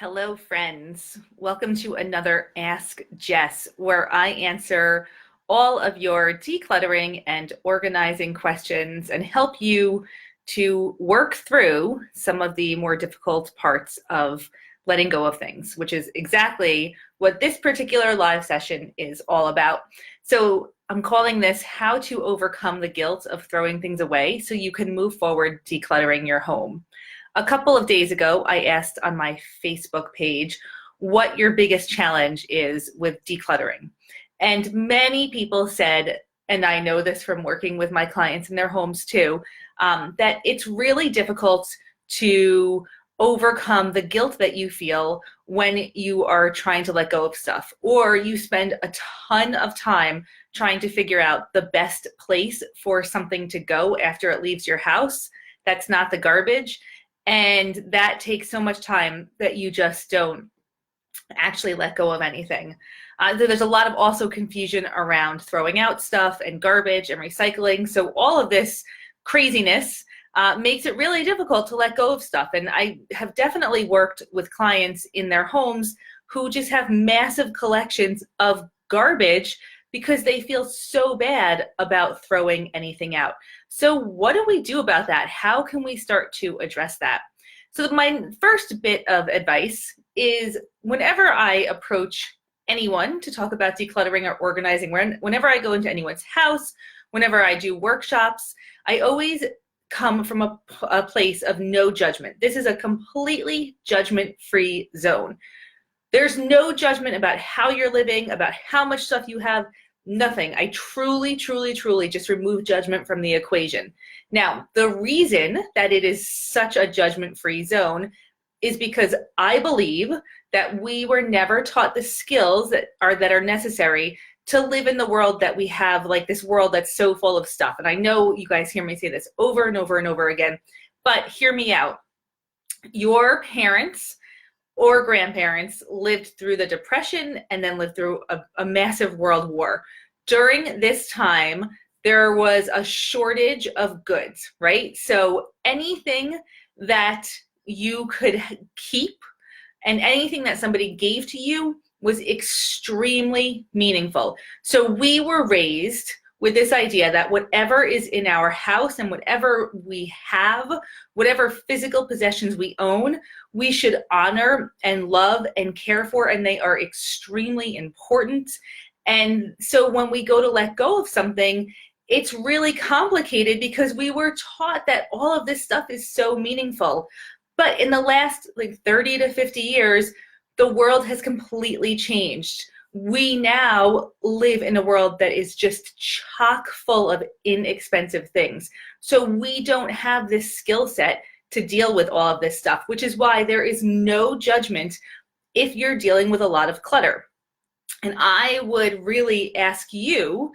Hello, friends. Welcome to another Ask Jes, where I answer all of your decluttering and organizing questions and help you to work through some of the more difficult parts of letting go of things, which is exactly what this particular live session is all about. So I'm calling this How to Overcome the Guilt of Throwing Things Away so you can move forward decluttering your home. A couple of days ago, I asked on my Facebook page what your biggest challenge is with decluttering. And many people said, and I know this from working with my clients in their homes too, that it's really difficult to overcome the guilt that you feel when you are trying to let go of stuff, or you spend a ton of time trying to figure out the best place for something to go after it leaves your house. That's not the garbage. And that takes so much time that you just don't actually let go of anything. There's a lot of also confusion around throwing out stuff and garbage and recycling. So all of this craziness makes it really difficult to let go of stuff. And I have definitely worked with clients in their homes who just have massive collections of garbage because they feel so bad about throwing anything out. So what do we do about that? How can we start to address that? So my first bit of advice is whenever I approach anyone to talk about decluttering or organizing, whenever I go into anyone's house, whenever I do workshops, I always come from a place of no judgment. This is a completely judgment-free zone. There's no judgment about how you're living, about how much stuff you have, nothing. I truly just remove judgment from the equation. Now, the reason that it is such a judgment-free zone is because I believe that we were never taught the skills that are necessary to live in the world that we have, like this world that's so full of stuff. And I know you guys hear me say this over and over and over again, but hear me out. Your parents or grandparents lived through the Depression and then lived through a massive world war. During this time, there was a shortage of goods, right? So anything that you could keep and anything that somebody gave to you was extremely meaningful. So we were raised with this idea that whatever is in our house and whatever we have, whatever physical possessions we own, we should honor and love and care for, and they are extremely important. And so when we go to let go of something, it's really complicated because we were taught that all of this stuff is so meaningful. But in the last 30 to 50 years, the world has completely changed. We now live in a world that is just chock full of inexpensive things. So we don't have this skill set to deal with all of this stuff, which is why there is no judgment if you're dealing with a lot of clutter. And I would really ask you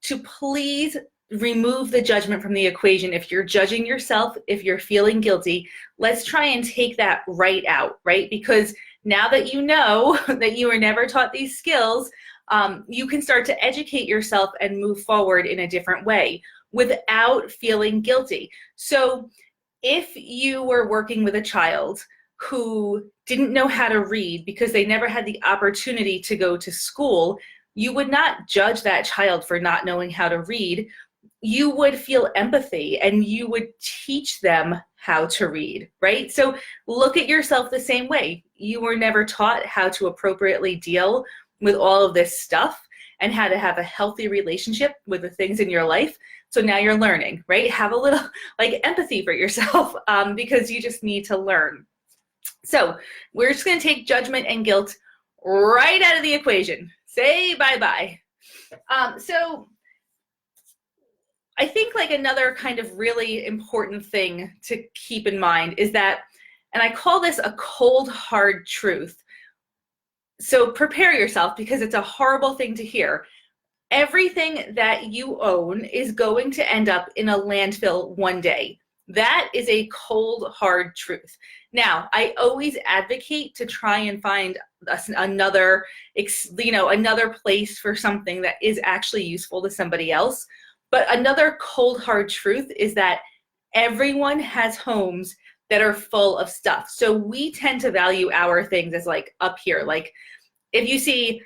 to please remove the judgment from the equation. If you're judging yourself, if you're feeling guilty, let's try and take that right out, right? Because now that you know that you were never taught these skills, you can start to educate yourself and move forward in a different way without feeling guilty. So if you were working with a child who didn't know how to read because they never had the opportunity to go to school, you would not judge that child for not knowing how to read. You would feel empathy and you would teach them how to read, right? So look at yourself the same way. You were never taught how to appropriately deal with all of this stuff and how to have a healthy relationship with the things in your life. So now you're learning, right? Have a little empathy for yourself because you just need to learn. So we're just going to take judgment and guilt right out of the equation. Say bye-bye. So I think another kind of really important thing to keep in mind is that, and I call this a cold, hard truth. So prepare yourself because it's a horrible thing to hear. Everything that you own is going to end up in a landfill one day. That is a cold, hard truth. Now, I always advocate to try and find another place for something that is actually useful to somebody else. But another cold, hard truth is that everyone has homes that are full of stuff. So we tend to value our things as like up here. Like if you see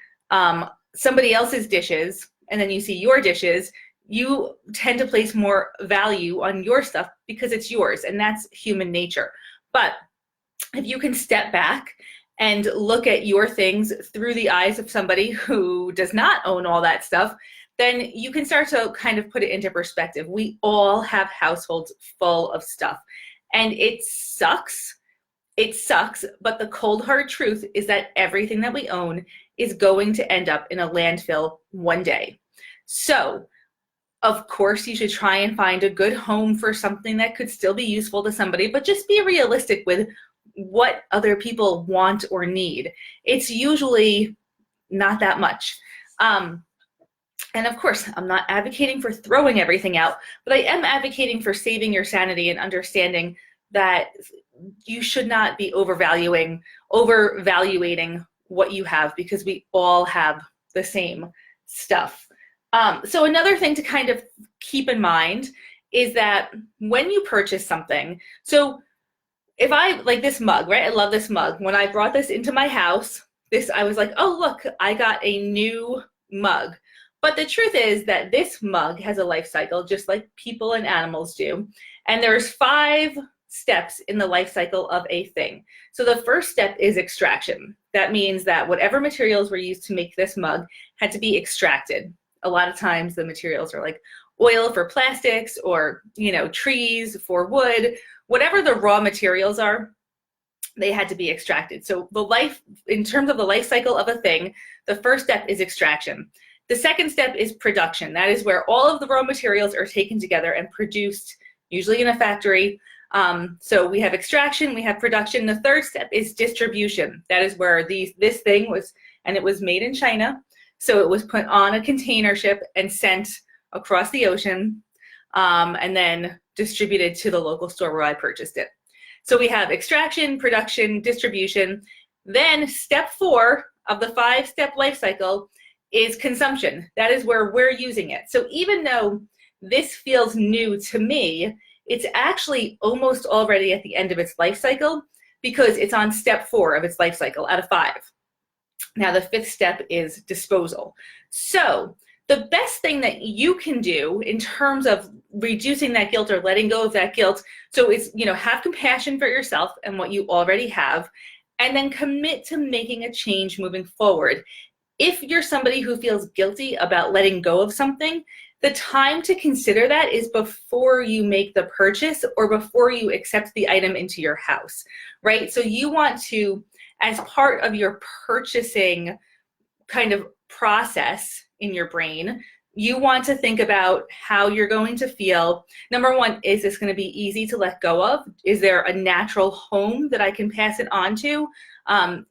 somebody else's dishes and then you see your dishes, you tend to place more value on your stuff because it's yours, and that's human nature. But if you can step back and look at your things through the eyes of somebody who does not own all that stuff, then you can start to kind of put it into perspective. We all have households full of stuff, and it sucks. It sucks, but the cold hard truth is that everything that we own is going to end up in a landfill one day. So, of course, you should try and find a good home for something that could still be useful to somebody, but just be realistic with what other people want or need. It's usually not that much. And of course, I'm not advocating for throwing everything out, but I am advocating for saving your sanity and understanding that you should not be overvaluating what you have, because we all have the same stuff. So another thing to kind of keep in mind is that when you purchase something, so if I, like this mug, right? I love this mug. When I brought this into my house, I was like, oh, look, I got a new mug. But the truth is that this mug has a life cycle, just like people and animals do. And there's 5 steps in the life cycle of a thing. So the first step is extraction. That means that whatever materials were used to make this mug had to be extracted. A lot of times the materials are like oil for plastics, or, trees for wood. Whatever the raw materials are, they had to be extracted. So in terms of the life cycle of a thing, the first step is extraction. The second step is production. That is where all of the raw materials are taken together and produced, usually in a factory. So we have extraction, we have production. The third step is distribution. That is where this thing was, and it was made in China. So it was put on a container ship and sent across the ocean, and then distributed to the local store where I purchased it. So we have extraction, production, distribution. Then step 4 of the 5-step life cycle is consumption. That is where we're using it. So even though this feels new to me, it's actually almost already at the end of its life cycle, because it's on step 4 of its life cycle out of 5. Now the 5th step is disposal. So the best thing that you can do in terms of reducing that guilt or letting go of that guilt, so it's, have compassion for yourself and what you already have, and then commit to making a change moving forward. If you're somebody who feels guilty about letting go of something, the time to consider that is before you make the purchase or before you accept the item into your house, right? So you want to, as part of your purchasing kind of process in your brain, you want to think about how you're going to feel. Number 1, is this going to be easy to let go of? Is there a natural home that I can pass it on to?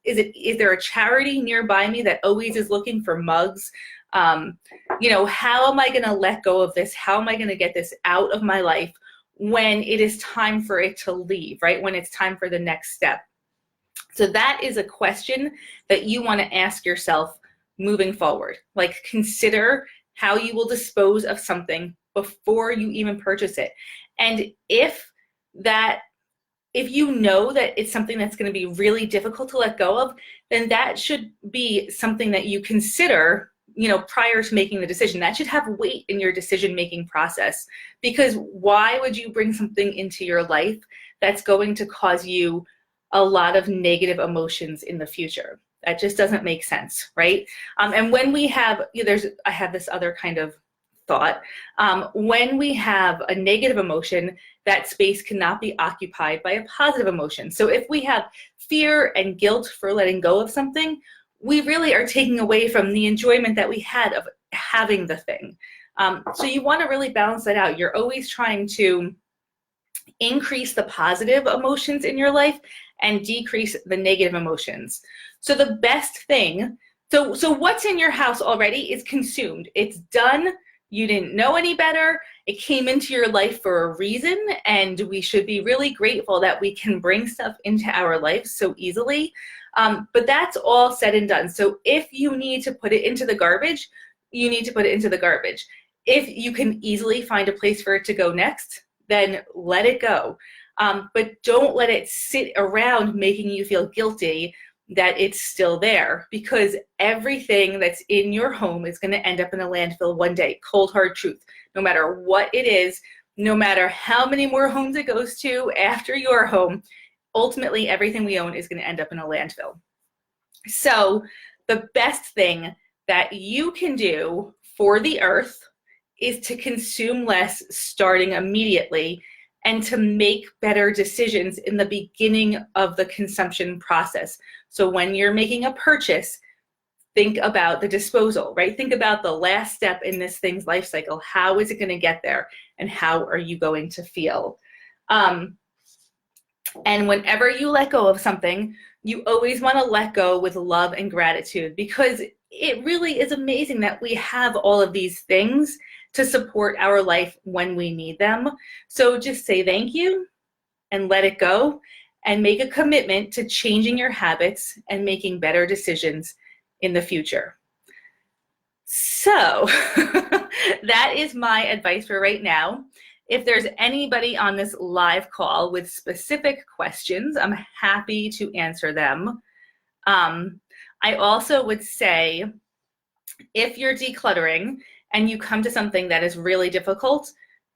Is there a charity nearby me that always is looking for mugs? How am I going to let go of this? How am I going to get this out of my life when it is time for it to leave, right? When it's time for the next step. So that is a question that you want to ask yourself moving forward. Like, consider how you will dispose of something before you even purchase it. And if you know that it's something that's going to be really difficult to let go of, then that should be something that you consider, prior to making the decision. That should have weight in your decision-making process, because why would you bring something into your life that's going to cause you a lot of negative emotions in the future? That just doesn't make sense, right? And when we have, I have this other kind of thought. When we have a negative emotion, that space cannot be occupied by a positive emotion. So if we have fear and guilt for letting go of something, we really are taking away from the enjoyment that we had of having the thing. So you want to really balance that out. You're always trying to increase the positive emotions in your life and decrease the negative emotions. So the best thing, so what's in your house already is consumed. It's done. You didn't know any better. It came into your life for a reason, and we should be really grateful that we can bring stuff into our life so easily. But that's all said and done. So if you need to put it into the garbage, you need to put it into the garbage. If you can easily find a place for it to go next, then let it go. but don't let it sit around making you feel guilty that it's still there, because everything that's in your home is going to end up in a landfill one day. Cold hard truth. No matter what it is, no matter how many more homes it goes to after your home, ultimately everything we own is going to end up in a landfill. So the best thing that you can do for the earth is to consume less starting immediately, and to make better decisions in the beginning of the consumption process. So when you're making a purchase, think about the disposal, right? Think about the last step in this thing's life cycle. How is it going to get there? And how are you going to feel? And whenever you let go of something, you always want to let go with love and gratitude, because it really is amazing that we have all of these things to support our life when we need them. So just say thank you and let it go, and make a commitment to changing your habits and making better decisions in the future. So that is my advice for right now. If there's anybody on this live call with specific questions, I'm happy to answer them. I also would say, if you're decluttering and you come to something that is really difficult,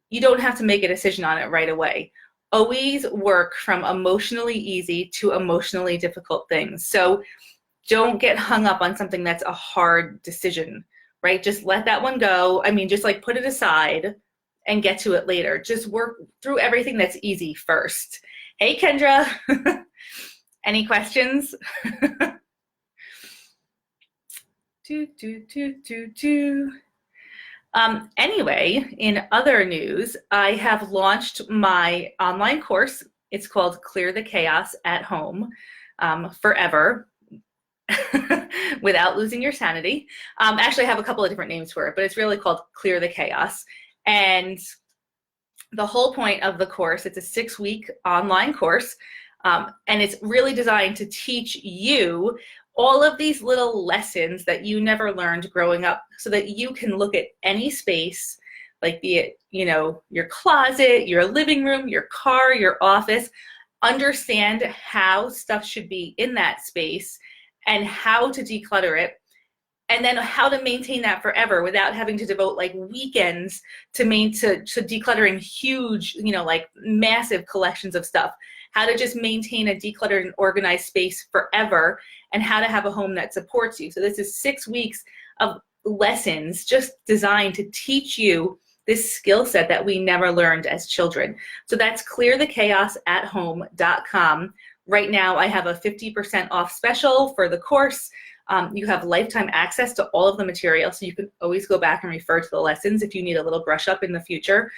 you don't have to make a decision on it right away. Always work from emotionally easy to emotionally difficult things. So don't get hung up on something that's a hard decision, right? Just let that one go. I mean, just like put it aside and get to it later. Just work through everything that's easy first. Hey, Kendra, any questions? Anyway, in other news, I have launched my online course. It's called Clear the Chaos at Home Forever Without Losing Your Sanity. Actually, I have a couple of different names for it, but it's really called Clear the Chaos. And the whole point of the course, it's a 6-week online course, and it's really designed to teach you all of these little lessons that you never learned growing up, so that you can look at any space, like be it, your closet, your living room, your car, your office, understand how stuff should be in that space and how to declutter it, and then how to maintain that forever without having to devote like weekends to decluttering huge, like massive collections of stuff. How to just maintain a decluttered and organized space forever, and how to have a home that supports you. So this is 6 weeks of lessons just designed to teach you this skill set that we never learned as children. So that's clearthechaosathome.com. Right now I have a 50% off special for the course. You have lifetime access to all of the material, so you can always go back and refer to the lessons if you need a little brush up in the future.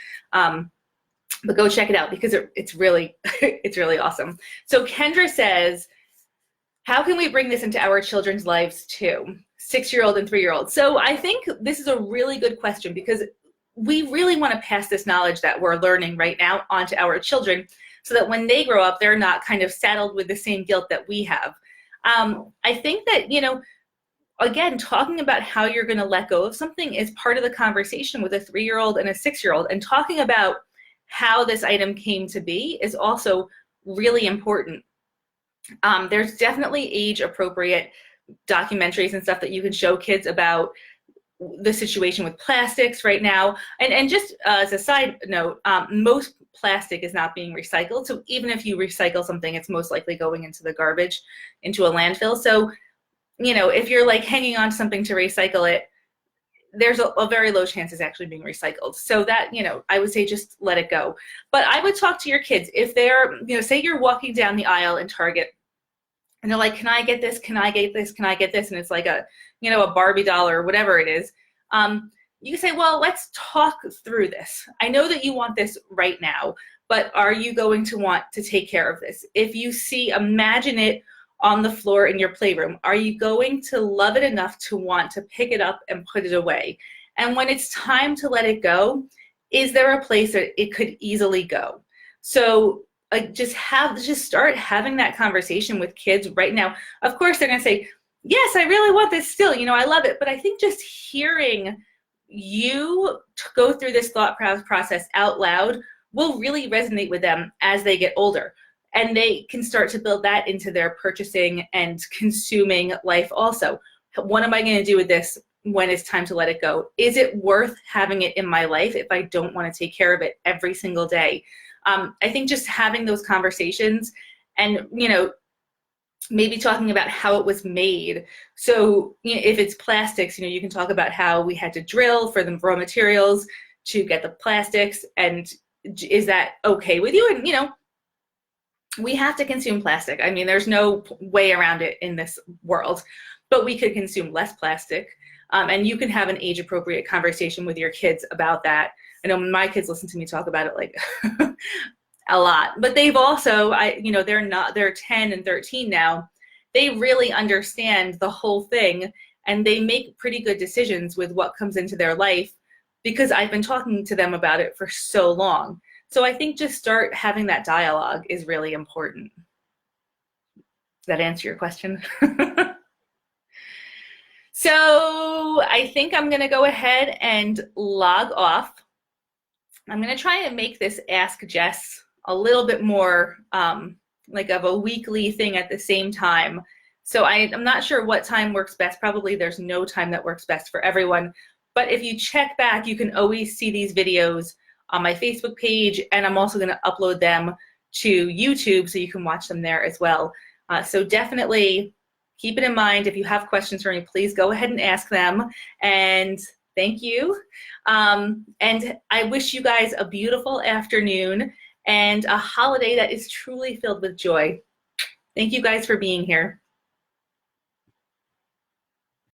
But go check it out, because it's really it's really awesome. So Kendra says, how can we bring this into our children's lives too? 6-year-old and 3-year-old. So I think this is a really good question, because we really want to pass this knowledge that we're learning right now onto our children, so that when they grow up, they're not kind of saddled with the same guilt that we have. I think that, again, talking about how you're going to let go of something is part of the conversation with a 3-year-old and a 6-year-old, and talking about how this item came to be is also really important. There's definitely age-appropriate documentaries and stuff that you can show kids about the situation with plastics right now. And just as a side note, most plastic is not being recycled. So even if you recycle something, it's most likely going into the garbage, into a landfill. So, if you're like hanging on to something to recycle it, there's a very low chance it's actually being recycled. So that, I would say just let it go. But I would talk to your kids if they're, say you're walking down the aisle in Target and they're like, can I get this? Can I get this? Can I get this? And it's like a Barbie doll or whatever it is. You can say, well, let's talk through this. I know that you want this right now, but are you going to want to take care of this? If you imagine it on the floor in your playroom, are you going to love it enough to want to pick it up and put it away? And when it's time to let it go, is there a place that it could easily go? So just start having that conversation with kids right now. Of course, they're going to say, yes, I really want this still, I love it. But I think just hearing you go through this thought process out loud will really resonate with them as they get older. And they can start to build that into their purchasing and consuming life also. What am I going to do with this when it's time to let it go? Is it worth having it in my life if I don't want to take care of it every single day? I think just having those conversations and, maybe talking about how it was made. So if it's plastics, you can talk about how we had to drill for the raw materials to get the plastics, and is that okay with you? And, we have to consume plastic. I mean, there's no way around it in this world, but we could consume less plastic. And you can have an age-appropriate conversation with your kids about that. I know my kids listen to me talk about it like a lot, but they've also, they're 10 and 13 now. They really understand the whole thing, and they make pretty good decisions with what comes into their life because I've been talking to them about it for so long. So I think just start having that dialogue is really important. Does that answer your question? So I think I'm going to go ahead and log off. I'm going to try and make this Ask Jes a little bit more like of a weekly thing at the same time. So I'm not sure what time works best. Probably there's no time that works best for everyone. But if you check back, you can always see these videos on my Facebook page, and I'm also going to upload them to YouTube so you can watch them there as well. So definitely keep it in mind. If you have questions for me, please go ahead and ask them. And thank you. And I wish you guys a beautiful afternoon and a holiday that is truly filled with joy. Thank you guys for being here.